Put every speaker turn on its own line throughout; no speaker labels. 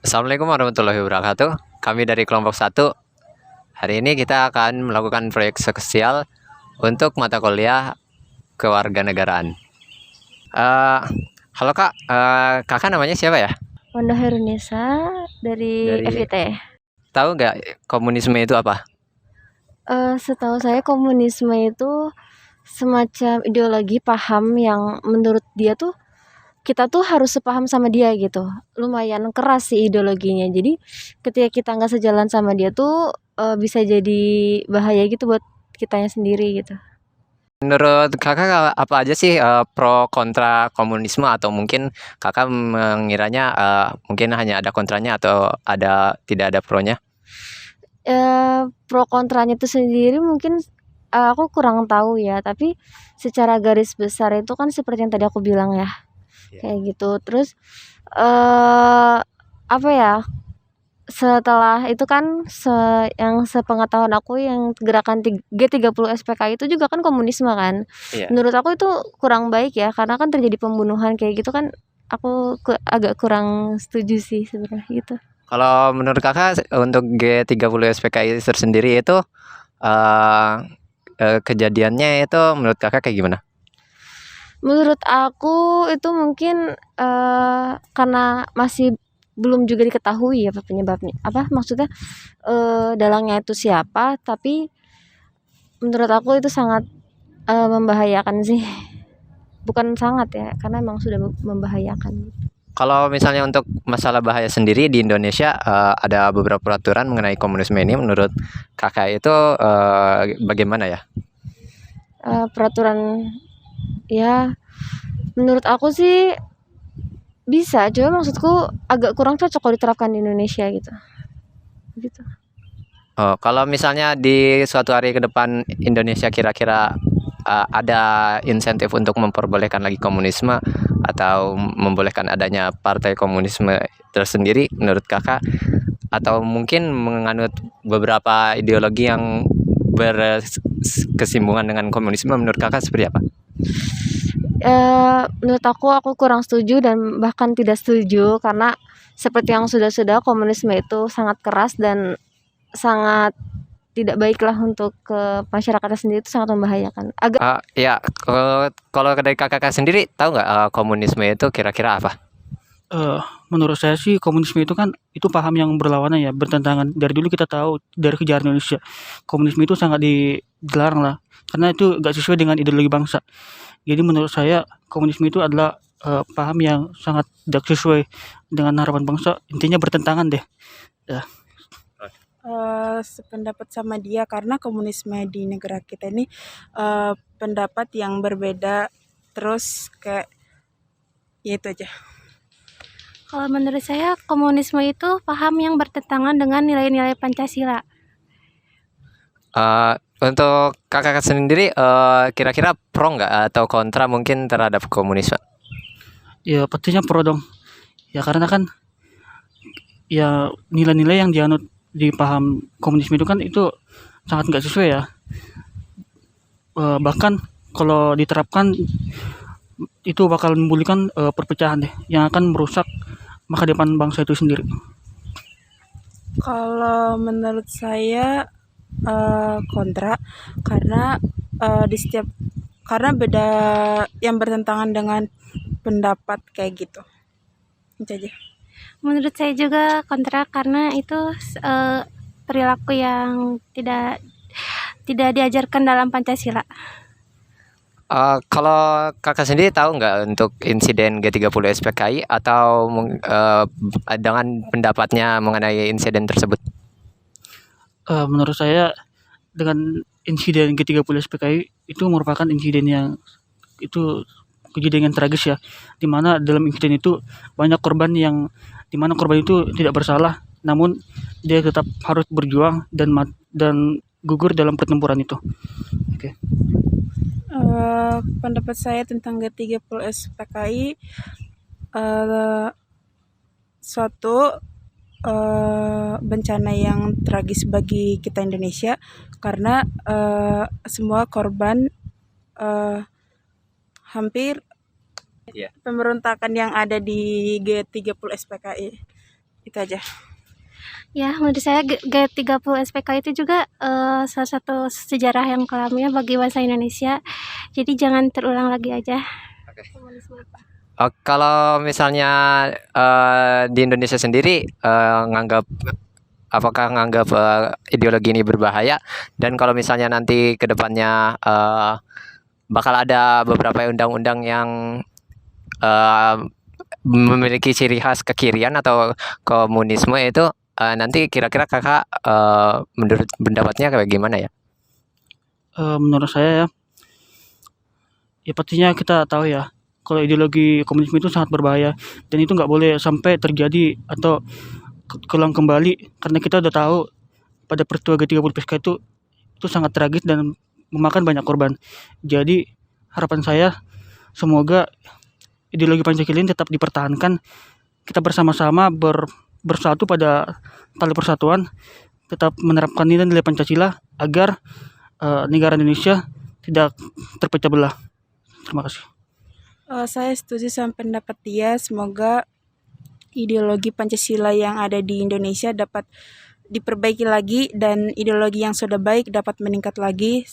Assalamualaikum warahmatullahi wabarakatuh. Kami dari kelompok satu. Hari ini kita akan melakukan proyek sosial untuk mata kuliah kewarganegaraan. Eh, Halo Kak, Kakak namanya siapa ya?
Wanda Herunisa dari
Dari
FIT.
Tahu nggak komunisme itu apa?
Setahu saya komunisme itu semacam ideologi paham yang menurut dia tuh kita tuh harus sepaham sama dia gitu. Lumayan keras sih ideologinya. Jadi ketika kita nggak sejalan sama dia tuh bisa jadi bahaya gitu buat kitanya sendiri gitu.
Menurut Kakak apa aja sih pro kontra komunisme, atau mungkin Kakak mengiranya mungkin hanya ada kontranya atau tidak ada pronya?
Pro kontranya itu sendiri mungkin aku kurang tahu ya. Tapi secara garis besar itu kan seperti yang tadi aku bilang ya.
Iya.
Kayak gitu. Terus apa ya, setelah itu kan yang sepengetahuan aku yang gerakan G30 SPKI itu juga kan komunisme kan.
Iya.
Menurut aku itu kurang baik ya, karena kan terjadi pembunuhan kayak gitu kan, aku agak kurang setuju sih sebenarnya gitu.
Kalau menurut Kakak untuk G30 SPKI tersendiri itu eh, kejadiannya itu menurut Kakak kayak gimana?
Menurut aku itu mungkin karena masih belum juga diketahui apa penyebabnya, apa maksudnya dalangnya itu siapa. Tapi menurut aku itu sangat membahayakan sih. Bukan sangat ya, karena emang sudah membahayakan.
Kalau misalnya untuk masalah bahaya sendiri di Indonesia, ada beberapa peraturan mengenai komunisme ini. Menurut Kakak itu bagaimana ya?
Peraturan ya, menurut aku sih bisa, cuma maksudku agak kurang cocok kalau diterapkan di Indonesia gitu. Gitu.
Kalau misalnya di suatu hari ke depan Indonesia kira-kira ada insentif untuk memperbolehkan lagi komunisme atau membolehkan adanya partai komunisme tersendiri, menurut Kakak, atau mungkin menganut beberapa ideologi yang berkesinambungan dengan komunisme, menurut Kakak seperti apa?
Menurut aku kurang setuju dan bahkan tidak setuju, karena seperti yang sudah-sudah, komunisme itu sangat keras dan sangat tidak baiklah untuk ke masyarakatnya sendiri, itu sangat membahayakan.
Ya, kalau dari Kakak sendiri tahu nggak komunisme itu kira-kira apa?
Eh, Menurut saya sih komunisme itu kan itu paham yang berlawanan ya, bertentangan. Dari dulu kita tahu dari sejarah Indonesia, komunisme itu sangat dilarang lah, karena itu gak sesuai dengan ideologi bangsa. Jadi menurut saya komunisme itu adalah paham yang sangat tidak sesuai dengan harapan bangsa. Intinya bertentangan deh. Ya.
Sependapat sama dia, karena komunisme di negara kita ini pendapat yang berbeda, terus kayak ya itu aja.
Kalau menurut saya, komunisme itu paham yang bertentangan dengan nilai-nilai Pancasila.
Untuk Kakak sendiri kira-kira pro nggak atau kontra mungkin terhadap komunisme?
Ya pastinya pro dong. Ya karena kan ya nilai-nilai yang dianut di paham komunisme itu kan itu sangat nggak sesuai ya. Bahkan kalau diterapkan itu bakal menimbulkan perpecahan deh, yang akan merusak masa depan bangsa itu sendiri.
Kalau menurut saya kontra, karena karena beda, yang bertentangan dengan pendapat kayak gitu. Itu aja.
Menurut saya juga kontra, karena itu perilaku yang tidak diajarkan dalam Pancasila.
Kalau Kakak sendiri tahu nggak untuk insiden G30 SPKI, atau dengan pendapatnya mengenai insiden tersebut?
Menurut saya dengan insiden G30 SPKI itu merupakan insiden yang itu kejadian yang tragis ya, dimana dalam insiden itu banyak korban yang dimana korban itu tidak bersalah, namun dia tetap harus berjuang dan gugur dalam pertempuran itu. Oke.
Pendapat saya tentang G30 SPKI, suatu bencana yang tragis bagi kita Indonesia, karena semua korban hampir
Iya.
pemberontakan yang ada di G30 SPKI Itu aja.
Ya, menurut saya G30 SPK itu juga salah satu sejarah yang kelam ya bagi bangsa Indonesia. Jadi jangan terulang lagi aja. Komunisme itu.
Kalau misalnya di Indonesia sendiri apakah nganggap ideologi ini berbahaya, dan kalau misalnya nanti ke depannya bakal ada beberapa undang-undang yang eh, memiliki ciri khas kekirian atau komunisme itu, nanti kira-kira kakak menurut pendapatnya kayak gimana ya?
Menurut saya ya pastinya kita tahu ya kalau ideologi komunisme itu sangat berbahaya dan itu nggak boleh sampai terjadi atau keulang kembali karena kita udah tahu pada peristiwa G30 PSK itu sangat tragis dan memakan banyak korban. Jadi harapan saya semoga ideologi Pancasila ini tetap dipertahankan. Kita bersama-sama bersatu pada tali persatuan, tetap menerapkan nilai-nilai Pancasila agar negara Indonesia tidak terpecah belah. Terima kasih.
Saya setuju sama pendapat dia. Semoga ideologi Pancasila yang ada di Indonesia dapat diperbaiki lagi dan ideologi yang sudah baik dapat meningkat lagi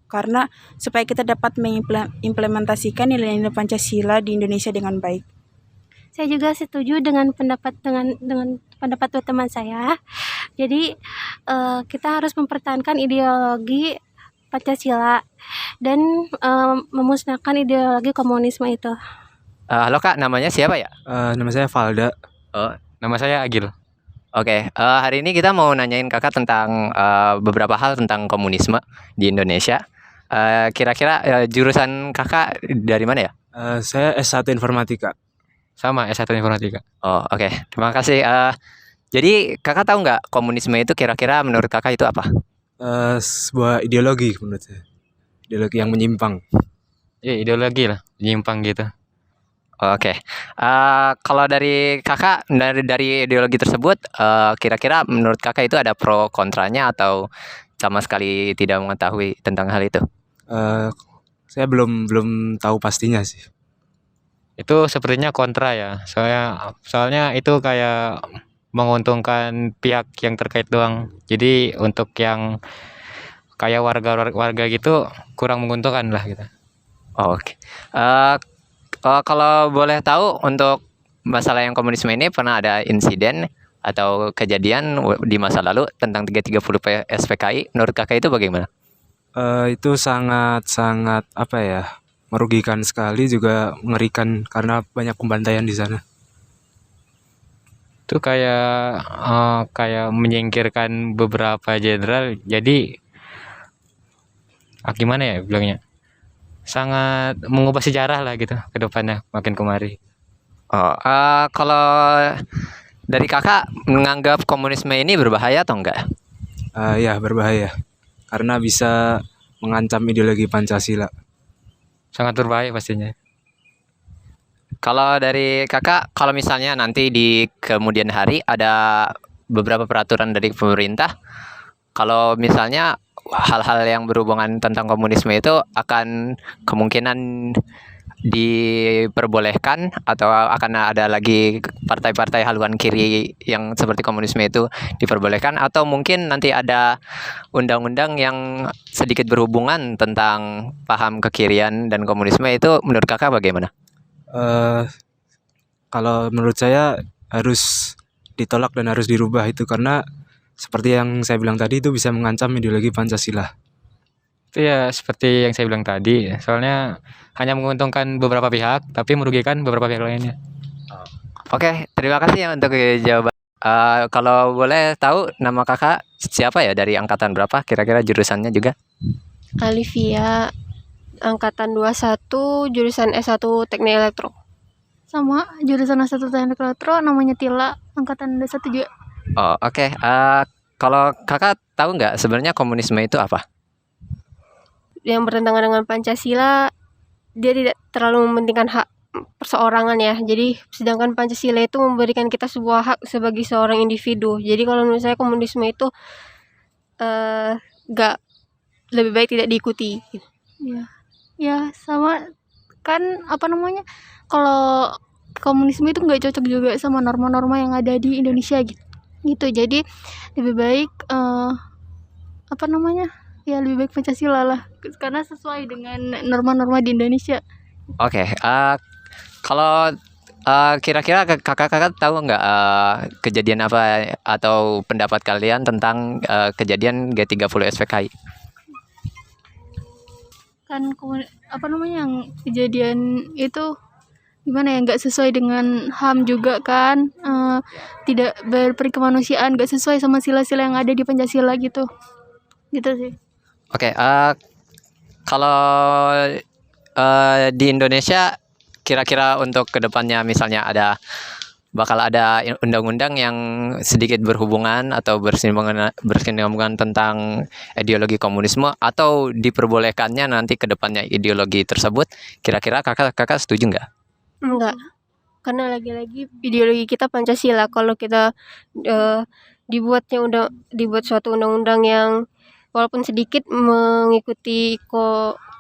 karena supaya kita dapat mengimplementasikan nilai-nilai Pancasila di Indonesia dengan baik.
Saya juga setuju dengan pendapat teman saya. Jadi kita harus mempertahankan ideologi Pancasila dan memusnahkan ideologi komunisme itu.
Halo Kak, namanya siapa ya?
Nama saya Valda.
Oh, nama saya Agil. Oke, hari ini kita mau nanyain kakak tentang beberapa hal tentang komunisme di Indonesia. Kira-kira jurusan kakak dari mana ya?
Saya S1 Informatika.
Sama, S1 Informatika. Oh, oke. Terima kasih. Jadi kakak tahu nggak komunisme itu kira-kira menurut kakak itu apa?
Sebuah ideologi menurut saya. Ideologi yang menyimpang.
Ya, ideologi lah, menyimpang gitu. Oke. Kalau dari kakak, dari ideologi tersebut, kira-kira menurut kakak itu ada pro kontranya atau sama sekali tidak mengetahui tentang hal itu?
Saya belum tahu pastinya sih.
Itu sepertinya kontra ya. Soalnya itu kayak menguntungkan pihak yang terkait doang. Jadi untuk yang kayak warga gitu kurang menguntungkan lah gitu.
Oke. Kalau boleh tahu untuk masalah yang komunisme ini pernah ada insiden atau kejadian di masa lalu tentang 330 SPKI, menurut kakak itu bagaimana?
Itu sangat apa ya, merugikan sekali, juga mengerikan karena banyak pembantaian di sana.
Itu kayak menyingkirkan beberapa jenderal. Jadi gimana ya bilangnya? Sangat mengubah sejarah lah gitu ke depannya makin kemari.
Kalau dari kakak menganggap komunisme ini berbahaya atau enggak?
Ya, berbahaya karena bisa mengancam ideologi Pancasila.
Sangat berbahaya pastinya.
Kalau dari kakak, kalau misalnya nanti di kemudian hari ada beberapa peraturan dari pemerintah, kalau misalnya hal-hal yang berhubungan tentang komunisme itu akan kemungkinan diperbolehkan atau akan ada lagi partai-partai haluan kiri yang seperti komunisme itu diperbolehkan, atau mungkin nanti ada undang-undang yang sedikit berhubungan tentang paham kekirian dan komunisme, itu menurut kakak bagaimana?
Kalau menurut saya harus ditolak dan harus dirubah itu, karena seperti yang saya bilang tadi itu bisa mengancam ideologi Pancasila.
Itu ya seperti yang saya bilang tadi. Soalnya hanya menguntungkan beberapa pihak tapi merugikan beberapa pihak lainnya.
Oke, terima kasih ya untuk jawaban. Kalau boleh tahu nama kakak siapa ya, dari angkatan berapa, kira-kira jurusannya juga?
Alivia, angkatan 21, jurusan S1 Teknik Elektro.
Sama jurusan S1 Teknik Elektro, namanya Tila, angkatan 21 juga.
Oh, oke. Kalau kakak tahu nggak sebenarnya komunisme itu apa?
Yang bertentangan dengan Pancasila, dia tidak terlalu mementingkan hak perseorangan ya. Jadi sedangkan Pancasila itu memberikan kita sebuah hak sebagai seorang individu. Jadi kalau menurut saya komunisme itu nggak, lebih baik tidak diikuti.
Ya sama kan kalau komunisme itu nggak cocok juga sama norma-norma yang ada di Indonesia gitu. Jadi lebih baik apa namanya? Ya lebih baik Pancasila lah karena sesuai dengan norma-norma di Indonesia.
Oke, kalau kira-kira kakak tahu nggak kejadian apa atau pendapat kalian tentang kejadian G30 SPKI?
Kan apa namanya yang kejadian itu gimana ya, nggak sesuai dengan HAM juga kan, tidak berperi kemanusiaan, nggak sesuai sama sila-sila yang ada di Pancasila gitu sih.
Oke, kalau di Indonesia kira-kira untuk kedepannya misalnya bakal ada undang-undang yang sedikit berhubungan atau bersinggungan tentang ideologi komunisme atau diperbolehkannya nanti kedepannya ideologi tersebut, kira-kira kakak setuju nggak?
Enggak, karena lagi-lagi ideologi kita Pancasila. Kalau kita dibuat suatu undang-undang yang walaupun sedikit mengikuti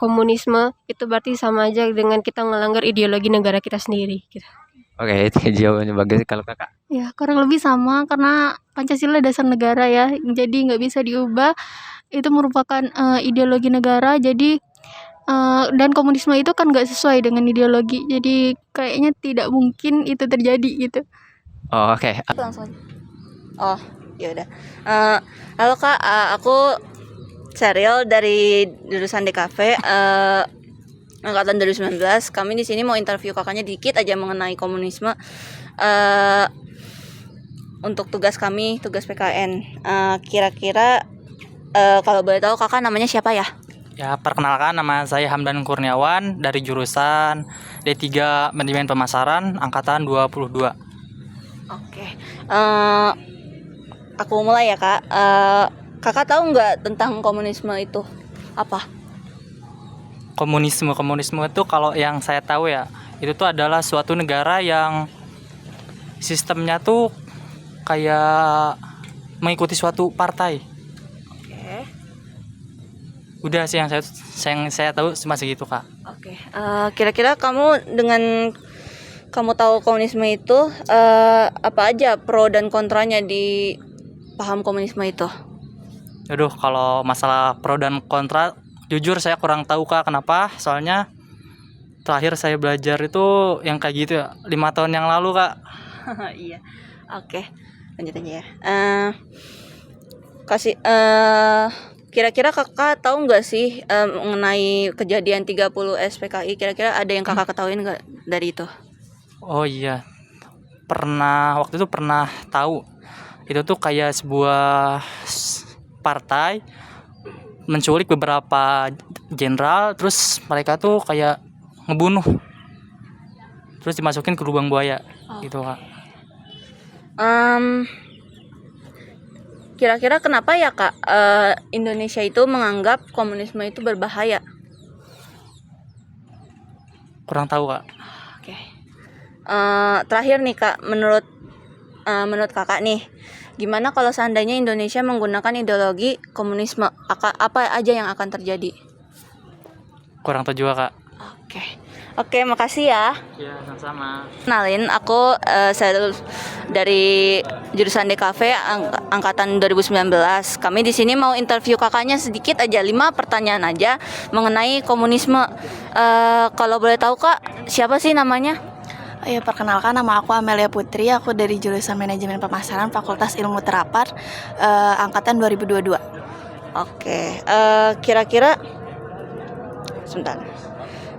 komunisme, itu berarti sama aja dengan kita melanggar ideologi negara kita sendiri gitu.
Oke, itu jawabannya bagus. Kalau kakak?
Ya kurang lebih sama karena Pancasila dasar negara ya, jadi nggak bisa diubah. Itu merupakan ideologi negara. Jadi dan komunisme itu kan nggak sesuai dengan ideologi. Jadi kayaknya tidak mungkin itu terjadi gitu.
Oh, oke.
Langsung aja. Oh, ya udah. Halo Kak, aku Cheryl dari jurusan DKV angkatan 2019. Kami di sini mau interview kakaknya dikit aja mengenai komunisme. Untuk tugas kami, tugas PKN. Kira-kira kalau boleh tahu kakak namanya siapa ya?
Ya, perkenalkan, nama saya Hamdan Kurniawan dari jurusan D3 Manajemen Pemasaran angkatan 22.
Oke. Aku mulai ya Kak. Kakak tahu nggak tentang komunisme itu apa?
Komunisme itu kalau yang saya tahu ya, itu tuh adalah suatu negara yang sistemnya tuh kayak mengikuti suatu partai.
Oke.
Udah sih yang saya tahu cuma segitu Kak.
Oke. Kira-kira dengan kamu tahu komunisme itu apa aja pro dan kontranya di paham komunisme itu?
Aduh, kalau masalah pro dan kontra, jujur saya kurang tahu Kak. Kenapa? Soalnya terakhir saya belajar itu yang kayak gitu ya 5 tahun yang lalu Kak.
Iya. Oke. Lanjut aja ya. Kira-kira kakak tahu nggak sih mengenai kejadian 30 SPKI? Kira-kira ada yang kakak ketahuin nggak dari itu?
Oh iya, waktu itu pernah tahu. Itu tuh kayak sebuah partai menculik beberapa jenderal, terus mereka tuh kayak ngebunuh, terus dimasukin ke lubang buaya. Gitu Kak.
Kira-kira kenapa ya Kak Indonesia itu menganggap komunisme itu berbahaya?
Kurang tahu Kak.
Oke. Terakhir nih Kak, menurut kakak nih, gimana kalau seandainya Indonesia menggunakan ideologi komunisme? Apa aja yang akan terjadi?
Kurang tahu juga Kak.
Oke, makasih ya.
Iya, sama-sama.
Kenalin, aku saya dari jurusan DKV angkatan 2019. Kami di sini mau interview kakaknya sedikit aja, 5 pertanyaan aja mengenai komunisme. Kalau boleh tahu Kak, siapa sih namanya?
Ya, perkenalkan, nama aku Amelia Putri. Aku dari jurusan Manajemen Pemasaran Fakultas Ilmu Terapar angkatan 2022.
Oke, kira-kira sebentar.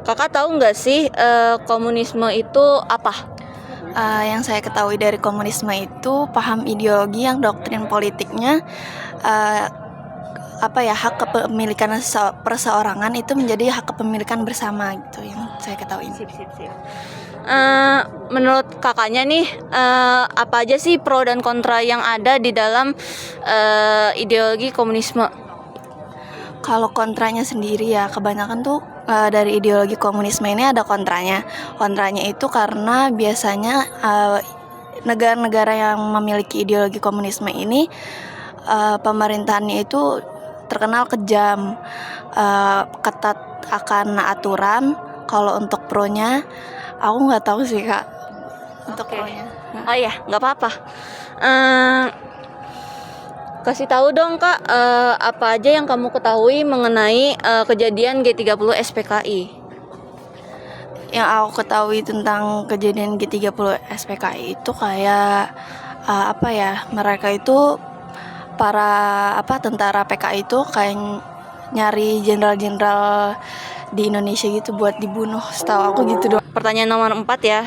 Kakak tahu nggak sih komunisme itu apa?
Yang saya ketahui dari komunisme itu paham ideologi yang doktrin politiknya hak kepemilikan perseorangan itu menjadi hak kepemilikan bersama gitu yang saya ketahui.
Sip. Menurut kakaknya nih apa aja sih pro dan kontra yang ada di dalam ideologi komunisme?
Kalau kontranya sendiri ya kebanyakan tuh dari ideologi komunisme ini ada kontranya. Kontranya itu karena biasanya negara-negara yang memiliki ideologi komunisme ini pemerintahannya itu terkenal kejam, ketat akan aturan. Kalau untuk pro-nya aku nggak tahu sih Kak. untuk
Oke.
pro-nya.
Oh iya, nggak apa-apa. Eh, Kasih tahu dong Kak, apa aja yang kamu ketahui mengenai kejadian G30 SPKI?
Yang aku ketahui tentang kejadian G30 SPKI itu kayak apa ya, mereka itu para tentara PKI itu kayak nyari jenderal-jenderal di Indonesia gitu buat dibunuh, setahu aku gitu doang.
Pertanyaan nomor 4 ya.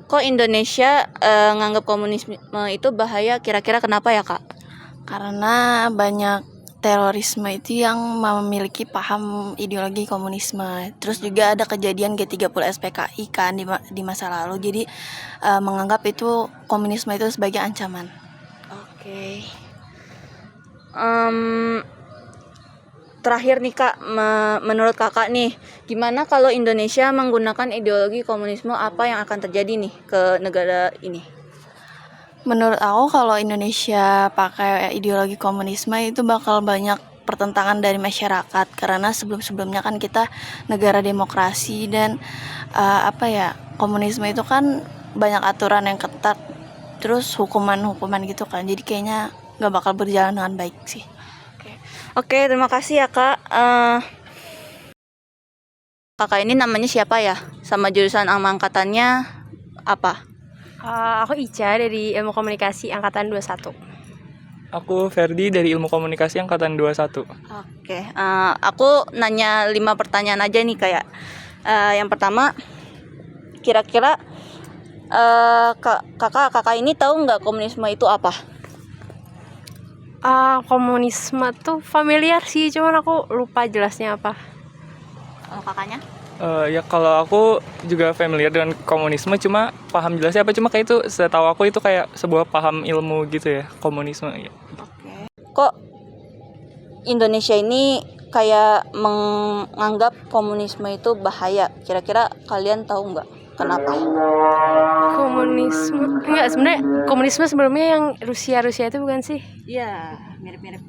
Kok Indonesia nganggap komunisme itu bahaya? Kira-kira kenapa ya Kak?
Karena banyak terorisme itu yang memiliki paham ideologi komunisme. Terus juga ada kejadian G30 SPKI kan di masa lalu. Jadi menganggap itu komunisme itu sebagai ancaman.
Oke. Terakhir nih Kak, menurut Kakak nih, gimana kalau Indonesia menggunakan ideologi komunisme, apa yang akan terjadi nih ke negara ini?
Menurut aku kalau Indonesia pakai ideologi komunisme itu bakal banyak pertentangan dari masyarakat, karena sebelum-sebelumnya kan kita negara demokrasi dan komunisme itu kan banyak aturan yang ketat, terus hukuman-hukuman gitu kan, jadi kayaknya nggak bakal berjalan dengan baik sih.
Oke, terima kasih ya Kak. Kakak ini namanya siapa ya? Sama jurusan angkatannya apa?
Aku Ica dari Ilmu Komunikasi Angkatan 21.
Aku Ferdi dari Ilmu Komunikasi Angkatan 21.
Oke, aku nanya 5 pertanyaan aja nih kayak. Yang pertama, kira-kira kakak ini tahu nggak komunisme itu apa?
Komunisme tuh familiar sih, cuman aku lupa jelasnya apa.
Kakaknya?
Ya kalau aku juga familiar dengan komunisme, cuma paham jelasnya apa, cuma kayak itu setahu aku itu kayak sebuah paham ilmu gitu ya, komunisme ya.
Oke. Kok Indonesia ini kayak menganggap komunisme itu bahaya? Kira-kira kalian tahu nggak kenapa?
Komunisme enggak, sebenarnya komunisme sebelumnya yang Rusia itu bukan sih?
Iya, mirip-mirip.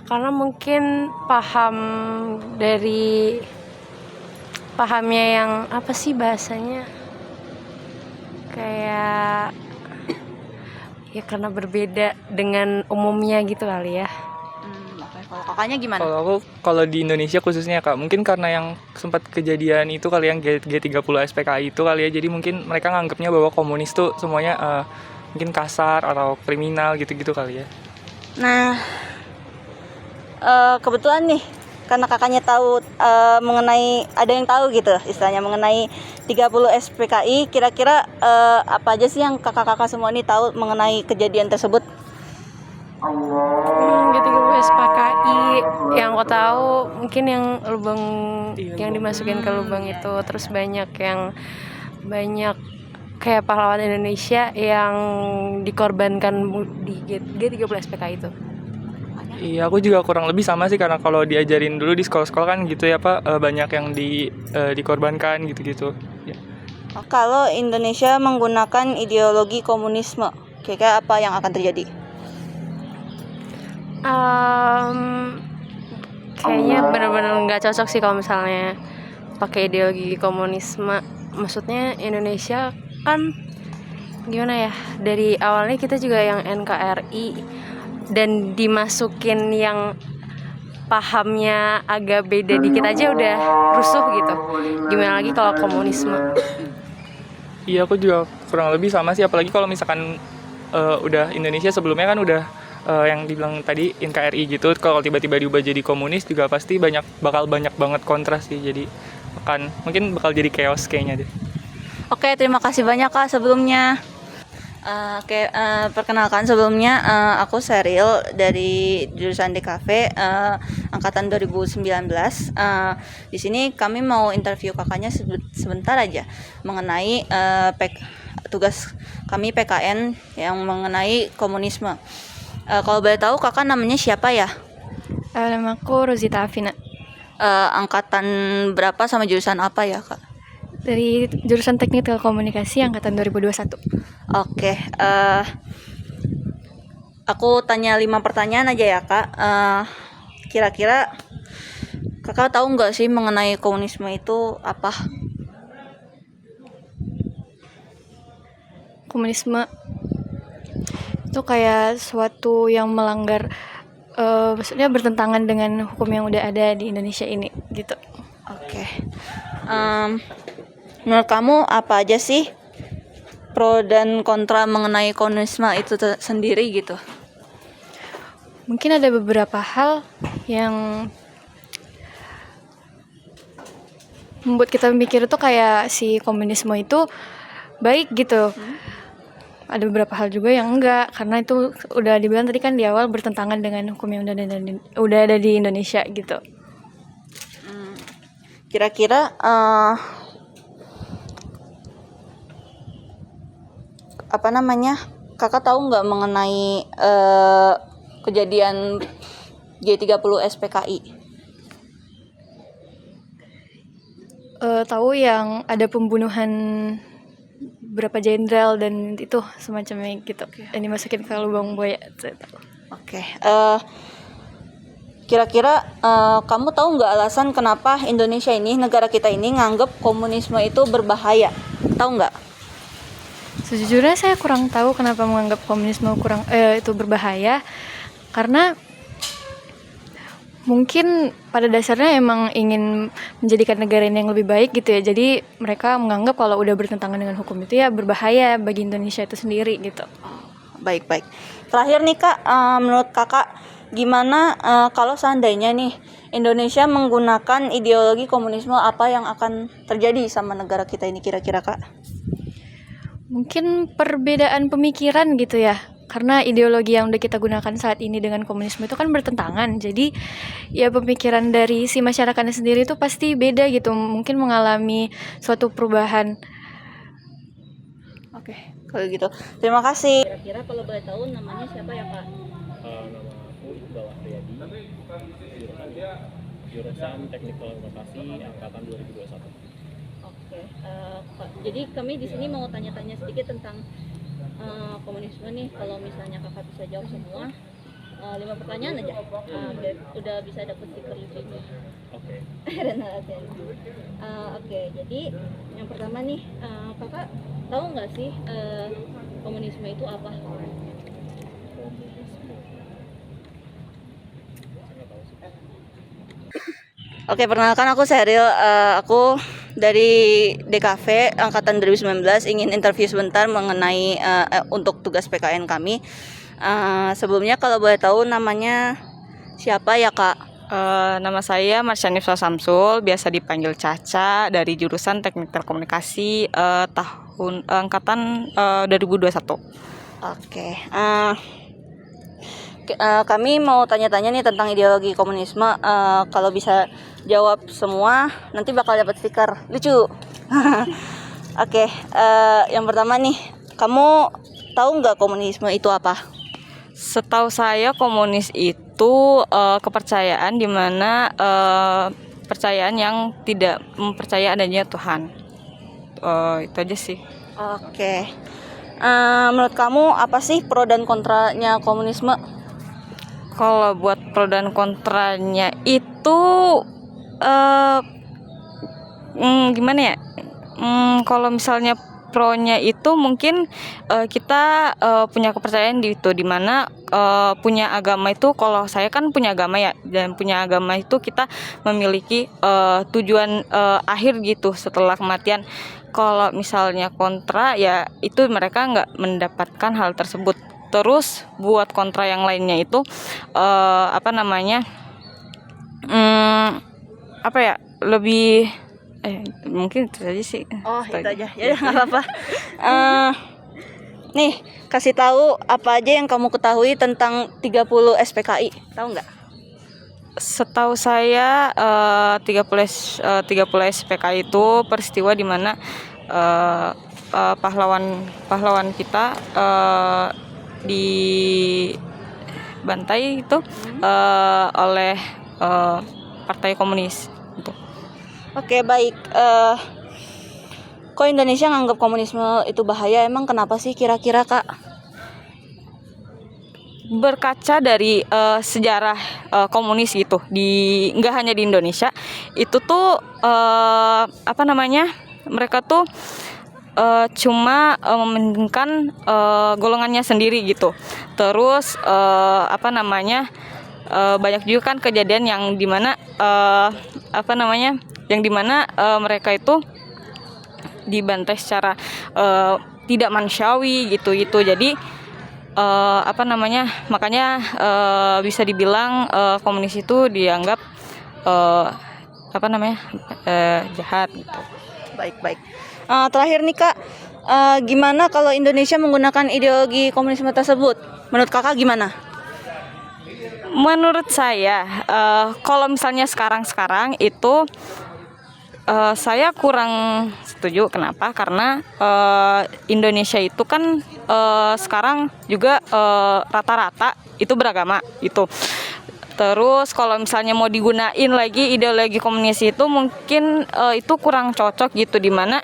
Karena mungkin pahamnya yang apa sih bahasanya, kayak ya karena berbeda dengan umumnya gitu kali ya.
Oke. Kalau kakaknya gimana?
Kalau di Indonesia khususnya Kak, mungkin karena yang sempat kejadian itu kali yang G30 SPKI itu kali ya, jadi mungkin mereka nganggapnya bahwa komunis tuh semuanya mungkin kasar atau kriminal gitu-gitu kali ya.
Nah, kebetulan nih karena kakaknya tahu mengenai, ada yang tahu gitu istilahnya mengenai 30 SPKI, kira-kira apa aja sih yang kakak-kakak semua ini tahu mengenai kejadian tersebut?
Gitu SPKI yang aku tahu mungkin yang lubang yang dimasukin ke lubang itu, terus banyak kayak pahlawan Indonesia yang dikorbankan di G30 SPKI itu.
Iya, aku juga kurang lebih sama sih, karena kalau diajarin dulu di sekolah-sekolah kan gitu ya Pak, banyak yang dikorbankan gitu-gitu. Ya.
Kalau Indonesia menggunakan ideologi komunisme, kira-kira apa yang akan terjadi?
Kayaknya benar-benar nggak cocok sih kalau misalnya pakai ideologi komunisme. Maksudnya Indonesia kan gimana ya, dari awalnya kita juga yang NKRI dan dimasukin yang pahamnya agak beda dikit aja udah rusuh gitu, gimana lagi kalau komunisme.
Iya, aku juga kurang lebih sama sih, apalagi kalau misalkan udah Indonesia sebelumnya kan udah yang dibilang tadi NKRI gitu, kalau tiba-tiba diubah jadi komunis juga pasti bakal banyak banget kontras sih, jadi mungkin bakal jadi chaos kayaknya deh.
Oke, terima kasih banyak Kak sebelumnya. Perkenalkan sebelumnya, aku Sheryl dari jurusan DKV angkatan 2019. Di sini kami mau interview kakaknya sebentar aja mengenai tugas kami PKN yang mengenai komunisme. Kalau boleh tahu kakak namanya siapa ya?
Nama aku Rosita Afina.
Angkatan berapa sama jurusan apa ya Kak?
Dari jurusan Teknik Telekomunikasi angkatan 2021.
Oke, aku tanya 5 pertanyaan aja ya Kak. Kira-kira kakak tahu nggak sih mengenai komunisme itu apa?
komunisme itu kayak suatu yang melanggar, maksudnya bertentangan dengan hukum yang udah ada di Indonesia ini gitu.
Oke. Menurut kamu apa aja sih pro dan kontra mengenai komunisme itu sendiri gitu?
Mungkin ada beberapa hal yang membuat kita mikir tuh kayak si komunisme itu baik gitu. Ada beberapa hal juga yang enggak, karena itu udah dibilang tadi kan di awal bertentangan dengan hukum yang udah ada di Indonesia gitu.
Kira-kira apa namanya? Kakak tahu nggak mengenai kejadian G30 SPKI?
Tahu yang ada pembunuhan berapa jenderal dan itu semacamnya gitu. Yang dimasukin ke lubang buaya.
Oke. Kira-kira kamu tahu nggak alasan kenapa Indonesia ini, negara kita ini nganggep komunisme itu berbahaya? Tahu nggak?
Sejujurnya saya kurang tahu kenapa menganggap komunisme itu berbahaya, karena mungkin pada dasarnya emang ingin menjadikan negara ini yang lebih baik gitu ya. Jadi mereka menganggap kalau udah bertentangan dengan hukum itu ya berbahaya bagi Indonesia itu sendiri gitu.
Baik. Terakhir nih Kak, menurut Kakak gimana kalau seandainya nih Indonesia menggunakan ideologi komunisme, apa yang akan terjadi sama negara kita ini kira-kira Kak?
Mungkin perbedaan pemikiran gitu ya. Karena ideologi yang udah kita gunakan saat ini dengan komunisme itu kan bertentangan. Jadi ya pemikiran dari si masyarakatnya sendiri itu pasti beda gitu. Mungkin mengalami suatu perubahan.
Oke, kalau gitu. Terima kasih. Kira-kira kalau boleh tahu namanya siapa ya Kak?
Nama aku Iqbal Afriyadi, jurusan Teknik Telekomunikasi angkatan 2021.
Oke, jadi kami di sini mau tanya-tanya sedikit tentang komunisme nih. Kalau misalnya Kakak bisa jawab semua 5 pertanyaan aja, biar udah bisa dapet stiker lucunya.
Oke.
Oke, jadi yang pertama nih, Kakak tahu nggak sih komunisme itu apa? Oke, perkenalkan aku Sheryl, aku dari DKV angkatan 2019, ingin interview sebentar mengenai untuk tugas PKN kami. Sebelumnya kalau boleh tahu namanya siapa ya Kak?
Nama saya Marsyanifsa Samsul, biasa dipanggil Caca, dari jurusan Teknik Telekomunikasi tahun angkatan 2021.
Oke. Kami mau tanya-tanya nih tentang ideologi komunisme. Kalau bisa jawab semua, nanti bakal dapat stiker lucu. Oke, yang pertama nih, kamu tahu nggak komunisme itu apa?
Setahu saya komunis itu kepercayaan di mana percayaan yang tidak mempercaya adanya Tuhan. Itu aja sih.
Oke. Menurut kamu apa sih pro dan kontranya komunisme?
Kalau buat pro dan kontranya itu gimana ya? Kalau misalnya pronya itu mungkin kita punya kepercayaan di itu, dimana punya agama itu, kalau saya kan punya agama ya, dan punya agama itu kita memiliki tujuan akhir gitu setelah kematian. Kalau misalnya kontra ya itu mereka nggak mendapatkan hal tersebut. Terus buat kontra yang lainnya itu lebih mungkin itu aja sih.
Itu aja. Ya nggak apa-apa. Nih, kasih tahu apa aja yang kamu ketahui tentang 30 SPKI. Tahu nggak?
Setahu saya 30 SPKI itu peristiwa di mana pahlawan kita dibantai itu oleh Partai Komunis gitu.
Oke, baik. Kok Indonesia nganggap komunisme itu bahaya? Emang kenapa sih kira-kira Kak?
Berkaca dari sejarah komunis gitu, nggak hanya di Indonesia, itu tuh mereka tuh cuma mementingkan golongannya sendiri gitu. Terus banyak juga kan kejadian yang dimana mereka itu dibantai secara tidak manusiawi gitu. Jadi makanya bisa dibilang komunis itu dianggap jahat gitu.
Baik. Terakhir nih Kak, gimana kalau Indonesia menggunakan ideologi komunisme tersebut? Menurut Kakak gimana?
Menurut saya, kalau misalnya sekarang itu saya kurang setuju. Kenapa? Karena Indonesia itu kan sekarang juga rata-rata itu beragama itu. Terus kalau misalnya mau digunain lagi ideologi komunis itu mungkin itu kurang cocok gitu, dimana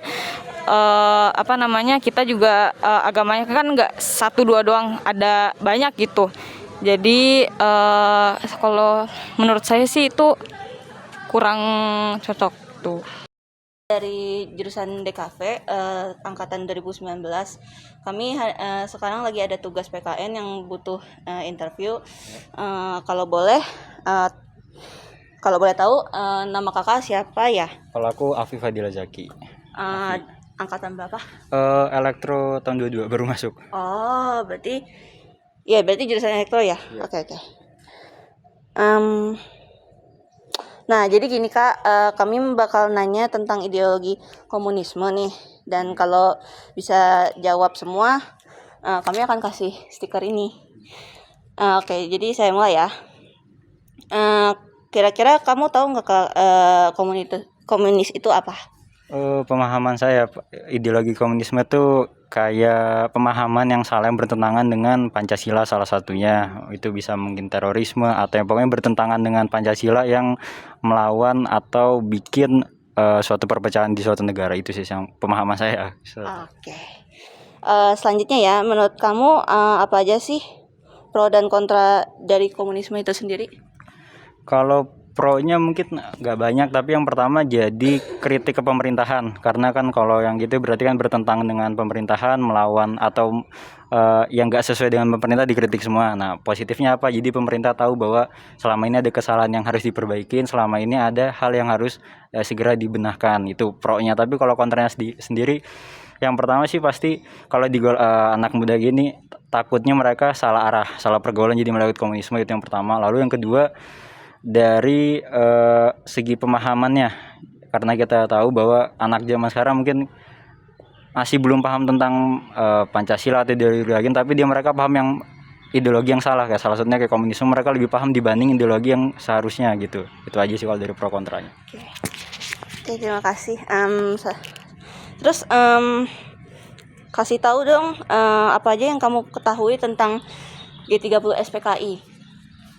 kita juga agamanya kan nggak 1-2 doang, ada banyak gitu. Jadi kalau menurut saya sih itu kurang cocok tuh.
Dari jurusan DKV angkatan 2019, kami sekarang lagi ada tugas PKN yang butuh interview. Kalau boleh tahu nama Kakak siapa ya?
Kalau aku Afif Fadila Zaki.
Angkatan berapa?
Elektro tahun 22 baru masuk.
Oh, berarti jurusan elektro ya? Oke. Nah, jadi gini Kak, kami bakal nanya tentang ideologi komunisme nih. Dan kalau bisa jawab semua, kami akan kasih stiker ini. Oke, jadi saya mulai ya. Kira-kira kamu tahu nggak Kak, komunis itu apa?
Pemahaman saya, ideologi komunisme itu kayak pemahaman yang salah yang bertentangan dengan Pancasila salah satunya. Itu bisa mungkin terorisme atau yang pokoknya bertentangan dengan Pancasila yang melawan atau bikin suatu perpecahan di suatu negara. Itu sih yang pemahaman saya.
Oke. Selanjutnya ya, menurut kamu apa aja sih pro dan kontra dari komunisme itu sendiri?
Kalau pro-nya mungkin nggak banyak, tapi yang pertama jadi kritik ke pemerintahan, karena kan kalau yang gitu berarti kan bertentangan dengan pemerintahan, melawan atau yang nggak sesuai dengan pemerintah dikritik semua. Nah, positifnya apa? Jadi pemerintah tahu bahwa selama ini ada kesalahan yang harus diperbaikin, selama ini ada hal yang harus segera dibenahkan. Itu pro-nya. Tapi kalau kontranya sendiri, yang pertama sih pasti kalau di anak muda gini takutnya mereka salah arah, salah pergaulan jadi melewat komunisme, itu yang pertama. Lalu yang kedua dari segi pemahamannya, karena kita tahu bahwa anak zaman sekarang mungkin masih belum paham tentang Pancasila atau ideologi lain, tapi mereka paham yang ideologi yang salah, kayak salah satunya kayak komunisme, mereka lebih paham dibanding ideologi yang seharusnya gitu. Itu aja sih kalau dari pro kontranya.
Oke, terima kasih. Terus kasih tahu dong apa aja yang kamu ketahui tentang G30 SPKI.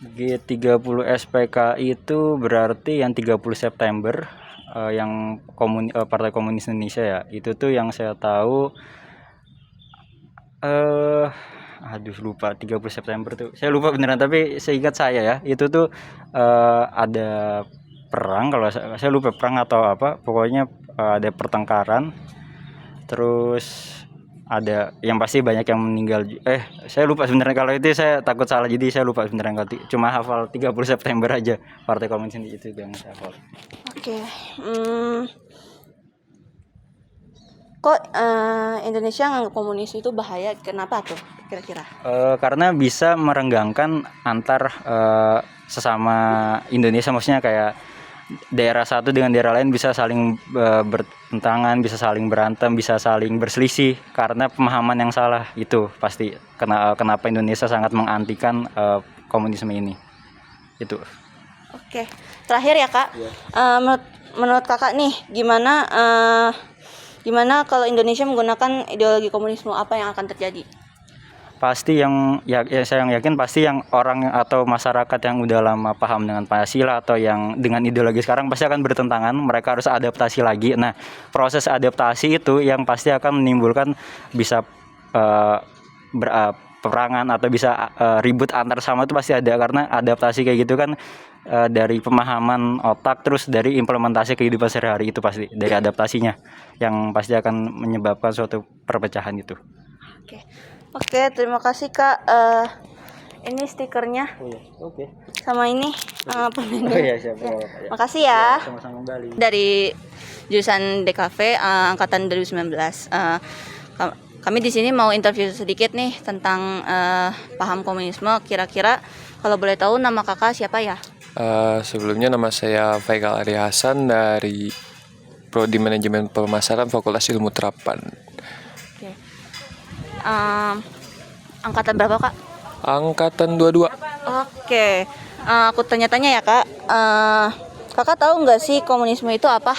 G30 SPKI itu berarti yang 30 September yang Partai Komunis Indonesia ya. Itu tuh yang saya tahu lupa 30 September tuh. Saya lupa beneran, tapi seingat saya ya, itu tuh ada perang, kalau saya lupa perang atau apa, pokoknya ada pertengkaran. Terus ada yang pasti banyak yang meninggal. Saya lupa sebenarnya, kalau itu saya takut salah, jadi saya lupa sebenarnya. Cuma hafal 30 September aja Partai Komunis itu yang saya hafal.
Oke. Kok Indonesia nganggap komunis itu bahaya? Kenapa tuh kira-kira?
Karena bisa merenggangkan antar sesama Indonesia, maksudnya kayak daerah satu dengan daerah lain bisa saling bertentangan, bisa saling berantem, bisa saling berselisih karena pemahaman yang salah. Itu pasti kenapa Indonesia sangat mengantikan komunisme ini. Itu.
Oke, terakhir ya Kak. Menurut Kakak nih, gimana kalau Indonesia menggunakan ideologi komunisme, apa yang akan terjadi?
Pasti saya yakin pasti yang orang atau masyarakat yang udah lama paham dengan Pancasila atau yang dengan ideologi sekarang pasti akan bertentangan. Mereka harus adaptasi lagi. Nah, proses adaptasi itu yang pasti akan menimbulkan bisa peperangan atau bisa ribut antar sama itu pasti ada, karena adaptasi kayak gitu kan dari pemahaman otak terus dari implementasi kehidupan sehari-hari, itu pasti dari adaptasinya yang pasti akan menyebabkan suatu perpecahan gitu.
Oke, terima kasih Kak. Ini stikernya.
Oke.
Sama ini permennya.
Oh iya, siap. Ya.
Makasih ya.
Sama-sama kembali.
Dari jurusan DKV angkatan 2019. Kami di sini mau interview sedikit nih tentang paham komunisme. Kira-kira kalau boleh tahu nama kakak siapa ya?
Sebelumnya nama saya Faikal Ari Hasan dari Prodi Manajemen Pemasaran Fakultas Ilmu Terapan.
Oke. Angkatan berapa Kak?
Angkatan 22.
Oke. Aku tanya-tanya ya Kak. Kakak tahu nggak sih komunisme itu apa?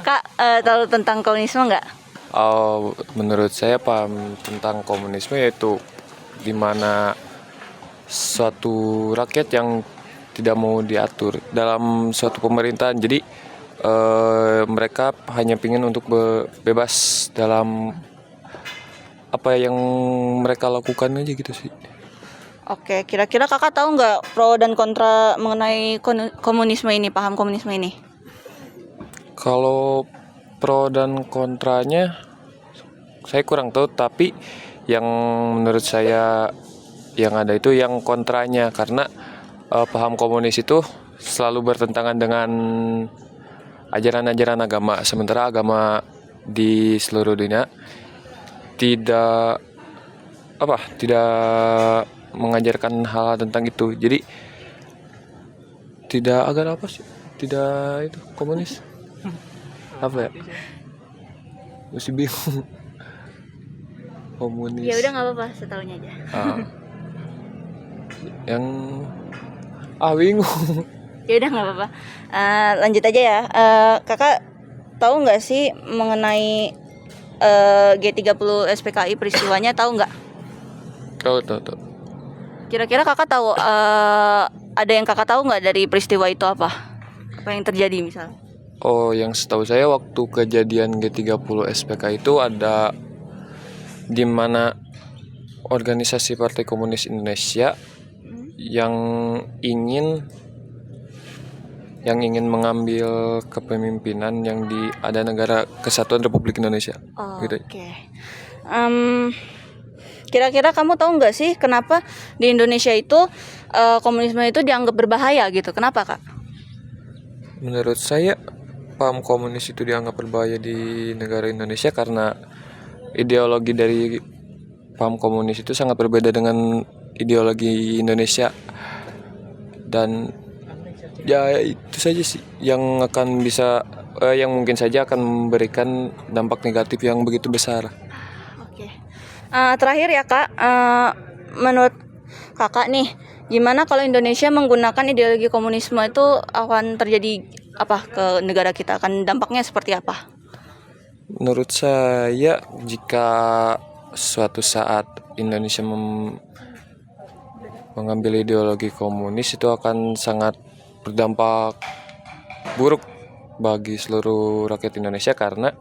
Kak, tahu tentang komunisme nggak?
Menurut saya paham tentang komunisme yaitu di mana suatu rakyat yang tidak mau diatur dalam suatu pemerintahan. Jadi mereka hanya ingin untuk bebas dalam apa yang mereka lakukan aja gitu sih.
Oke, kira-kira kakak tahu nggak pro dan kontra mengenai komunisme ini, paham komunisme ini?
Kalau pro dan kontranya saya kurang tahu, tapi yang menurut saya yang ada itu yang kontranya, karena paham komunis itu selalu bertentangan dengan ajaran-ajaran agama, sementara agama di seluruh dunia tidak mengajarkan hal tentang itu. Jadi tidak tidak itu komunis apa ya, masih bingung. Komunis
Ya udah nggak apa-apa, setahunya aja.
Yang bingung.
Ya udah nggak apa-apa. Lanjut aja ya. Kakak tahu nggak sih mengenai G30 SPKI peristiwanya, tahu nggak?
Tahu.
Kira-kira kakak tahu ada yang kakak tahu nggak dari peristiwa itu apa? Apa yang terjadi misalnya?
Yang setahu saya waktu kejadian G30 SPKI itu ada di mana organisasi Partai Komunis Indonesia yang ingin mengambil kepemimpinan yang ada negara Kesatuan Republik Indonesia. Gitu.
Oke. Kira-kira kamu tahu nggak sih kenapa di Indonesia itu komunisme itu dianggap berbahaya gitu? Kenapa Kak?
Menurut saya paham komunis itu dianggap berbahaya di negara Indonesia karena ideologi dari paham komunis itu sangat berbeda dengan ideologi Indonesia, dan ya itu saja sih yang mungkin saja akan memberikan dampak negatif yang begitu besar.
Terakhir ya Kak, menurut Kakak nih, gimana kalau Indonesia menggunakan ideologi komunisme itu akan terjadi apa ke negara kita? Akan dampaknya seperti apa?
Menurut saya jika suatu saat Indonesia mengambil ideologi komunis itu akan sangat berdampak buruk bagi seluruh rakyat Indonesia, karena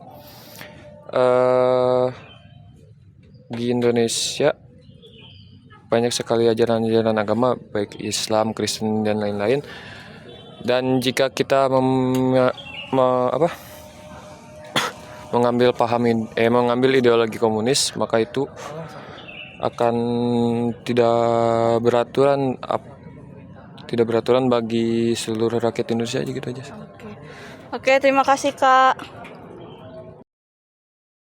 di Indonesia banyak sekali ajaran-ajaran agama baik Islam, Kristen dan lain-lain, dan jika kita mengambil ideologi komunis, maka itu akan tidak beraturan bagi seluruh rakyat Indonesia aja gitu aja.
Oke, terima kasih Kak.